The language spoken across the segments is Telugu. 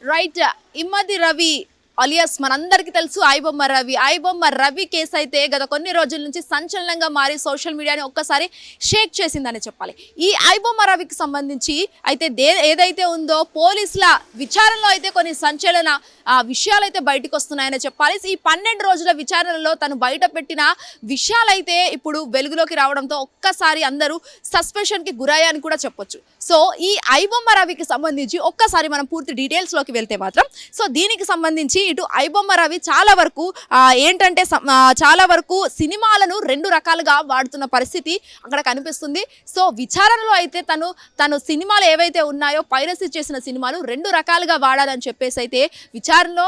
రైట్. ఇమ్మది రవి అలియాస్ మనందరికీ తెలుసు ఐబొమ్మ రవి కేసు అయితే గత కొన్ని రోజుల నుంచి సంచలనంగా మారి సోషల్ మీడియాని ఒక్కసారి షేక్ చేసిందని చెప్పాలి. ఈ ఐబొమ్మ రవికి సంబంధించి అయితే ఏదైతే ఉందో పోలీసుల విచారణలో అయితే కొన్ని సంచలన విషయాలు అయితే బయటకు వస్తున్నాయని చెప్పాలి. ఈ 12 రోజుల విచారణలో తను బయట పెట్టిన విషయాలైతే ఇప్పుడు వెలుగులోకి రావడంతో ఒక్కసారి అందరూ సస్పెషన్కి గురయ్యాని కూడా చెప్పొచ్చు. సో ఈ ఐబొమ్మ రవికి సంబంధించి ఒక్కసారి మనం పూర్తి డీటెయిల్స్లోకి వెళ్తే మాత్రం సో దీనికి సంబంధించి ఇటు ఐబొమ్మ రవి చాలా వరకు సినిమాలను 2 రకాలుగా వాడుతున్న పరిస్థితి అక్కడ కనిపిస్తుంది. సో విచారణలో అయితే తను సినిమాలు ఏవైతే ఉన్నాయో పైరసీ చేసిన సినిమాలు 2 రకాలుగా వాడాలని చెప్పేసి అయితే విచారణలో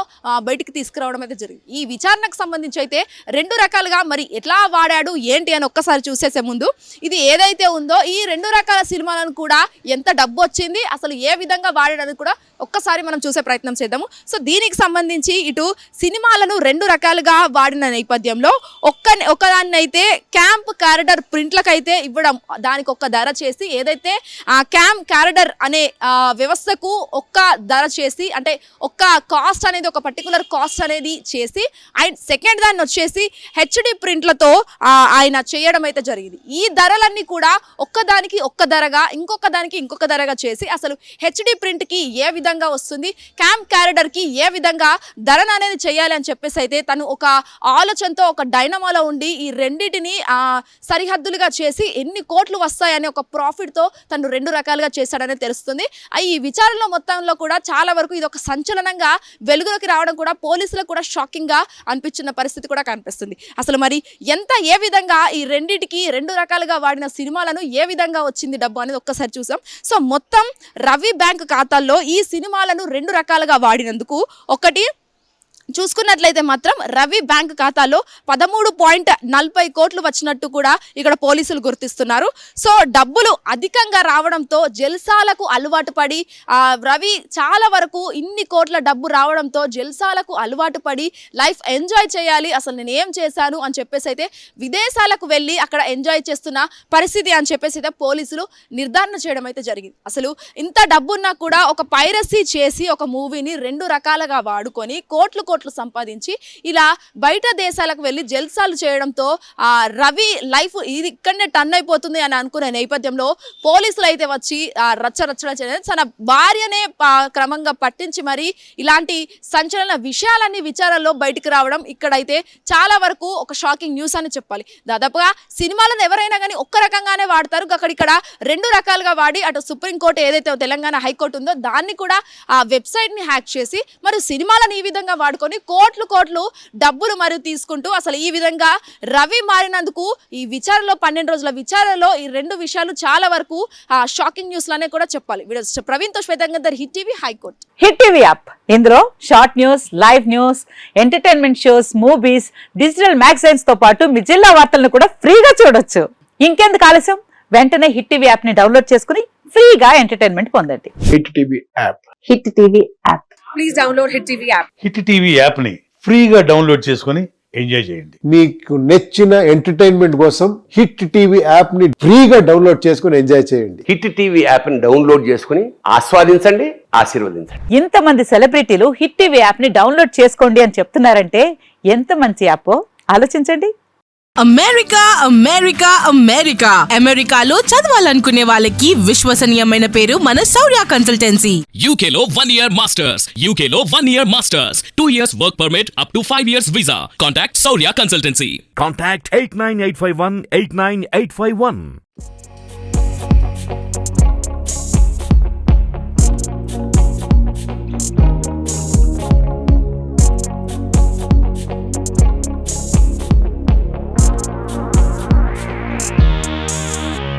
బయటికి తీసుకురావడం అయితే జరిగింది. ఈ విచారణకు సంబంధించి అయితే 2 రకాలుగా మరి ఎట్లా వాడాడు ఏంటి అని ఒక్కసారి చూసేసే ముందు ఇది ఏదైతే ఉందో ఈ 2 రకాల సినిమాలను కూడా ఎంత డబ్బు వచ్చింది, అసలు ఏ విధంగా వాడాడని కూడా ఒక్కసారి మనం చూసే ప్రయత్నం చేద్దాము. సో దీనికి సంబంధించి ఇటు సినిమాలను 2 రకాలుగా వాడిన నేపథ్యంలో ఒకదాన్ని అయితే క్యాంప్ క్యారెక్టర్ ప్రింట్లకైతే ఇవ్వడం, దానికి ఒక ధర చేసి ఏదైతే క్యాంప్ క్యారెక్టర్ అనే వ్యవస్థకు ఒక్క ధర చేసి అంటే ఒక్క కాస్ట్ అనేది ఒక పర్టికులర్ కాస్ట్ అనేది చేసి అండ్ సెకండ్ దాన్ని వచ్చేసి హెచ్డి ప్రింట్లతో ఆయన చేయడం అయితే జరిగింది. ఈ ధరలన్నీ కూడా ఒక్కదానికి ఒక్క ధరగా ఇంకొక దానికి ఇంకొక ధరగా చేసి అసలు హెచ్డి ప్రింట్కి ఏ విధంగా వస్తుంది, క్యాంప్ క్యారెక్టర్కి ఏ విధంగా ధరను అనేది చేయాలి అని చెప్పేసి అయితే తను ఒక ఆలోచనతో ఒక డైనమాలో ఉండి ఈ రెండింటిని సరిహద్దులుగా చేసి ఎన్ని కోట్లు వస్తాయని ఒక ప్రాఫిట్తో తను 2 రకాలుగా చేశాడని తెలుస్తుంది. ఈ విచారణలో మొత్తంలో కూడా చాలా వరకు ఇది ఒక సంచలనంగా వెలుగులోకి రావడం కూడా పోలీసులకు కూడా షాకింగ్గా అనిపించిన పరిస్థితి కూడా కనిపిస్తుంది. అసలు మరి ఏ విధంగా ఈ రెండింటికి 2 రకాలుగా వాడిన సినిమాలను ఏ విధంగా వచ్చింది డబ్బు అనేది ఒక్కసారి చూసాం. సో మొత్తం రవి బ్యాంక్ ఖాతాల్లో ఈ సినిమాలను 2 రకాలుగా వాడినందుకు ఒకటి చూసుకున్నట్లయితే మాత్రం రవి బ్యాంక్ ఖాతాలో 13.40 కోట్లు వచ్చినట్టు కూడా ఇక్కడ పోలీసులు గుర్తిస్తున్నారు. సో డబ్బులు అధికంగా రావడంతో జల్సాలకు అలవాటు పడి రవి చాలా వరకు ఇన్ని కోట్ల డబ్బు రావడంతో జల్సాలకు అలవాటు పడి లైఫ్ ఎంజాయ్ చేయాలి, అసలు నేను ఏం చేశాను అని చెప్పేసి అయితే విదేశాలకు వెళ్ళి అక్కడ ఎంజాయ్ చేస్తున్న పరిస్థితి అని చెప్పేసి అయితే పోలీసులు నిర్ధారణ చేయడం అయితే జరిగింది. అసలు ఇంత డబ్బున్నా కూడా ఒక పైరసీ చేసి ఒక మూవీని 2 రకాలుగా వాడుకొని కోట్లు సంపాదించి ఇలా బయట దేశాలకు వెళ్ళి జల్సాలు చేయడంతో రవి లైఫ్ ఇది ఇక్కడనే టర్న్ అయిపోతుంది అని అనుకునే నేపథ్యంలో పోలీసులు అయితే వచ్చి రచ్చరచ్చ తన భార్యనే క్రమంగా పట్టించి మరి ఇలాంటి సంచలన విషయాలన్నీ విచారణలో బయటికి రావడం ఇక్కడైతే చాలా వరకు ఒక షాకింగ్ న్యూస్ అని చెప్పాలి. దాదాపుగా సినిమాలను ఎవరైనా కానీ ఒక్క రకంగానే వాడతారు, ఇక్కడ 2 రకాలుగా వాడి అటు సుప్రీంకోర్టు ఏదైతే తెలంగాణ హైకోర్టు ఉందో దాన్ని కూడా ఆ వెబ్సైట్ని హ్యాక్ చేసి మరి సినిమాలను ఈ విధంగా వాడుకొని కోట్లు డబ్బులు మరియు తీసుకుంటూ అసలు ఈ విధంగా రవి మారినందుకు ఈ విచారణలో 12 రోజుల విచారణలో ఈ 2 విషయాలు చాలా వరకు షాకింగ్ న్యూస్ లానే కూడా చెప్పాలి. ప్రవీణ్ తో శ్వేతంగర్, hit TV, high court. Hit TV app ఇందులో short news, live news, entertainment shows, movies, digital magazines తో పాటు మీ జిల్లా వార్తలను కూడా ఫ్రీగా చూడొచ్చు. ఇంకెందుకు ఆలస్యం, వెంటనే హిట్ టీవీ యాప్ ని డౌన్లోడ్ చేసుకుని ఫ్రీగా ఎంటర్టైన్మెంట్ పొందండి. Hit TV app. Hit TV app. Please download hit TV app. Hit TV app ని ఫ్రీగా డౌన్లోడ్ చేసుకుని ఎంజాయ్ చేయండి. మీకు నచ్చిన ఎంటర్టైన్మెంట్ కోసం హిట్ టీవీ యాప్ ని ఫ్రీగా డౌన్లోడ్ చేసుకుని ఎంజాయ్ చేయండి. హిట్ టీవీ యాప్ ని డౌన్లోడ్ చేసుకుని ఆస్వాదించండి, ఆశీర్వదించండి. ఇంతమంది సెలబ్రిటీలు హిట్ టీవీ యాప్ ని డౌన్లోడ్ చేసుకోండి అని చెప్తున్నారంటే ఎంత మంచి యాప్ ఆలోచించండి. అమెరికాలో చదవాలనుకునే వాళ్ళకి విశ్వసనీయమైన పేరు మన శౌర్య కన్సల్టెన్సీ. UK లో 1 year masters, 2 years work permit up to 5 years visa. Contact Shaurya Consultancy. Contact 89851 89851.